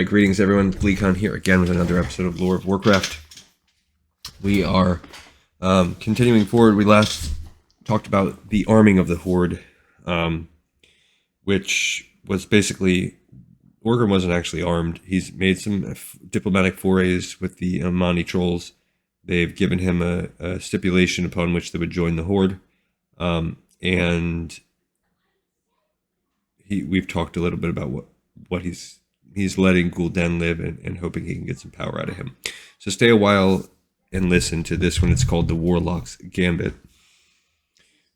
Alright, greetings everyone, Gul'dan here again with another episode of Lore of Warcraft. We are continuing forward. We last talked about the arming of the Horde, which was basically, Orgrim wasn't actually armed. He's made some diplomatic forays with the Amani trolls. They've given him a stipulation upon which they would join the Horde, and we've talked a little bit about what he's letting Gul'dan live and hoping he can get some power out of him. So stay a while and listen to this one. It's called the Warlock's Gambit.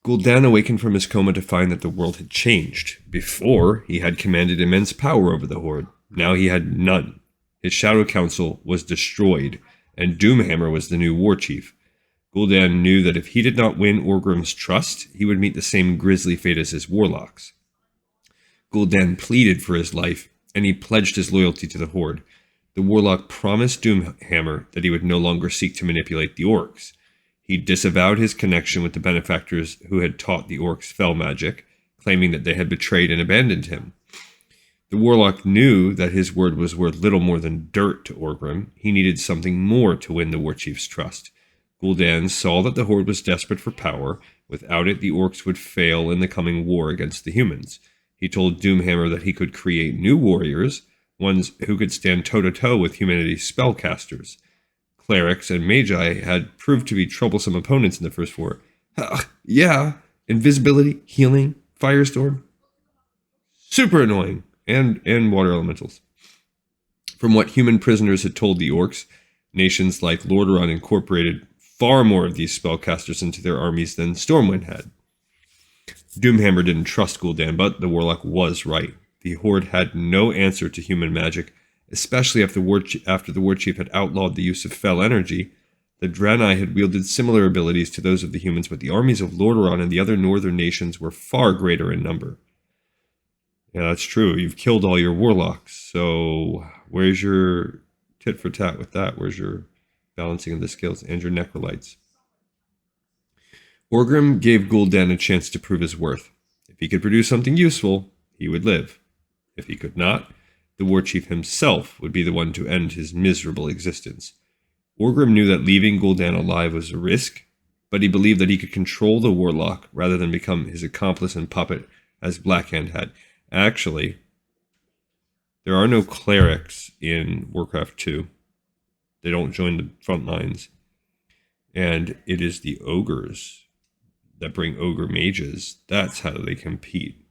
Gul'dan awakened from his coma to find that the world had changed. Before, he had commanded immense power over the Horde. Now he had none. His Shadow Council was destroyed, and Doomhammer was the new war chief. Gul'dan knew that if he did not win Orgrim's trust, he would meet the same grisly fate as his warlocks. Gul'dan pleaded for his life, and he pledged his loyalty to the Horde. The Warlock promised Doomhammer that he would no longer seek to manipulate the orcs. He disavowed his connection with the benefactors who had taught the orcs fell magic, claiming that they had betrayed and abandoned him. The Warlock knew that his word was worth little more than dirt to Orgrim. He needed something more to win the Warchief's trust. Gul'dan saw that the Horde was desperate for power. Without it, the orcs would fail in the coming war against the humans. He told Doomhammer that he could create new warriors, ones who could stand toe-to-toe with humanity's spellcasters. Clerics and magi had proved to be troublesome opponents in the first war. Yeah, invisibility, healing, firestorm. Super annoying. And water elementals. From what human prisoners had told the orcs, nations like Lordaeron incorporated far more of these spellcasters into their armies than Stormwind had. Doomhammer didn't trust Gul'dan, but the Warlock was right. The Horde had no answer to human magic, especially after the Warchief had outlawed the use of fell energy. The Draenei had wielded similar abilities to those of the humans, but the armies of Lordaeron and the other northern nations were far greater in number. Yeah, that's true. You've killed all your Warlocks, so where's your tit for tat with that? Where's your balancing of the skills and your Necrolites? Orgrim gave Gul'dan a chance to prove his worth. If he could produce something useful, he would live. If he could not, the Warchief himself would be the one to end his miserable existence. Orgrim knew that leaving Gul'dan alive was a risk, but he believed that he could control the Warlock rather than become his accomplice and puppet as Blackhand had. Actually, there are no clerics in Warcraft 2. They don't join the front lines. And it is the ogres that bring ogre mages. That's how they compete.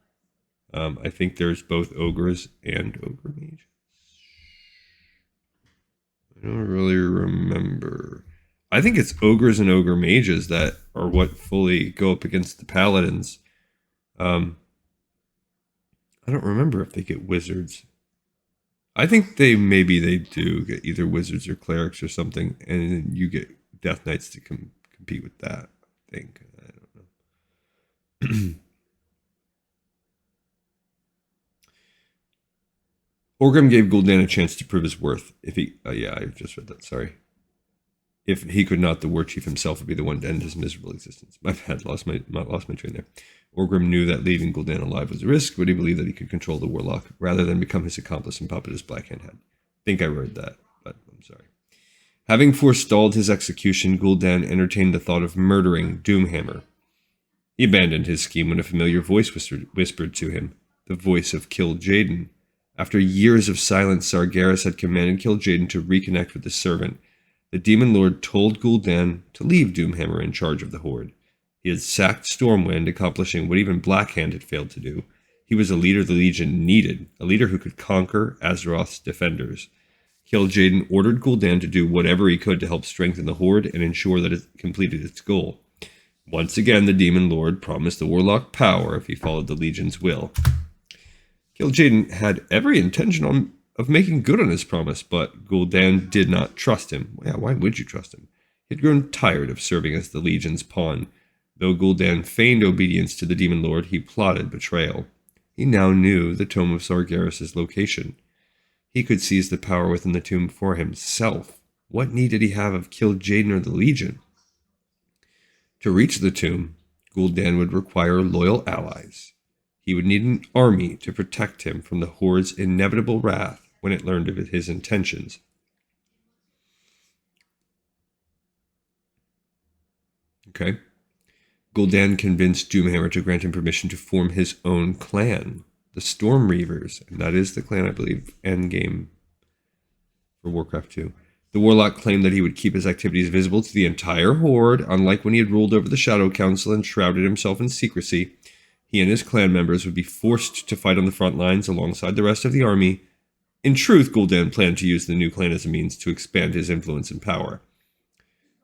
I think there's both ogres and ogre mages. I don't really remember. I think it's ogres and ogre mages that are what fully go up against the paladins. I don't remember if they get wizards. I think they do get either wizards or clerics or something, and then you get Death Knights to compete with that. I think. I don't know. Orgrim gave Gul'dan a chance to prove his worth. If he, I just read that. Sorry. If he could not, the Warchief himself would be the one to end his miserable existence. My bad, lost my train there. Orgrim knew that leaving Gul'dan alive was a risk, but he believed that he could control the Warlock rather than become his accomplice and puppet as Blackhand had. I think I read that, but I'm sorry. Having forestalled his execution, Gul'dan entertained the thought of murdering Doomhammer. He abandoned his scheme when a familiar voice whispered to him, the voice of Kil'jaeden. After years of silence, Sargeras had commanded Kil'jaeden to reconnect with the servant. The Demon Lord told Gul'dan to leave Doomhammer in charge of the Horde. He had sacked Stormwind, accomplishing what even Blackhand had failed to do. He was a leader the Legion needed, a leader who could conquer Azeroth's defenders. Kil'jaeden ordered Gul'dan to do whatever he could to help strengthen the Horde and ensure that it completed its goal. Once again, the Demon Lord promised the Warlock power if he followed the Legion's will. Kil'jaeden had every intention of making good on his promise, but Gul'dan did not trust him. Yeah, why would you trust him? He had grown tired of serving as the Legion's pawn. Though Gul'dan feigned obedience to the Demon Lord, he plotted betrayal. He now knew the Tome of Sargeras' location. He could seize the power within the tomb for himself. What need did he have of Kil'jaeden or the Legion? To reach the tomb, Gul'dan would require loyal allies. He would need an army to protect him from the Horde's inevitable wrath when it learned of his intentions. Okay. Gul'dan convinced Doomhammer to grant him permission to form his own clan, the Storm Reavers, and that is the clan, I believe, endgame for Warcraft 2. The Warlock claimed that he would keep his activities visible to the entire Horde, unlike when he had ruled over the Shadow Council and shrouded himself in secrecy. He and his clan members would be forced to fight on the front lines alongside the rest of the army. In truth, Gul'dan planned to use the new clan as a means to expand his influence and power.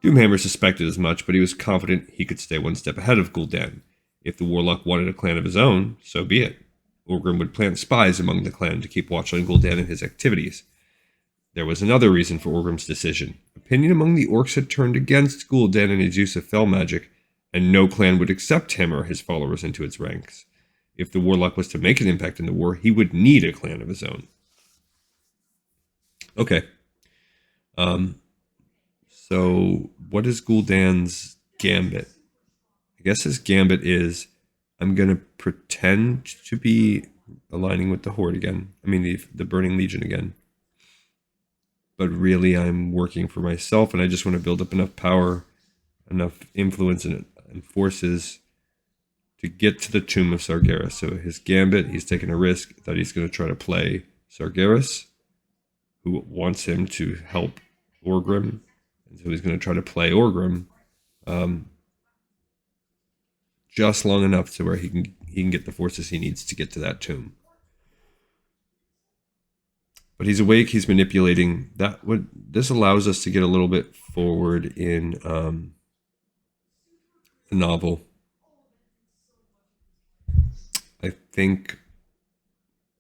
Doomhammer suspected as much, but he was confident he could stay one step ahead of Gul'dan. If the Warlock wanted a clan of his own, so be it. Orgrim would plant spies among the clan to keep watch on Gul'dan and his activities. There was another reason for Orgrim's decision. Opinion among the orcs had turned against Gul'dan and his use of fell magic, and no clan would accept him or his followers into its ranks. If the Warlock was to make an impact in the war, he would need a clan of his own. Okay. So what is Gul'dan's gambit? I guess his gambit is, I'm going to pretend to be aligning with the Horde again. I mean, the Burning Legion again. But really, I'm working for myself, and I just want to build up enough power, enough influence and forces to get to the tomb of Sargeras. So his gambit, he's taking a risk that he's going to try to play Sargeras, who wants him to help Orgrim. And so he's going to try to play Orgrim just long enough to where he can get the forces he needs to get to that tomb. But he's awake, he's manipulating. This allows us to get a little bit forward in the novel. I think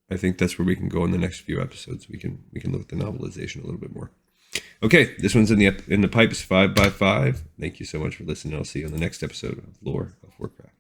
that's where we can go in the next few episodes. We can look at the novelization a little bit more. Okay, this one's in the pipes 5x5. Thank you so much for listening. I'll see you on the next episode of Lore of Warcraft.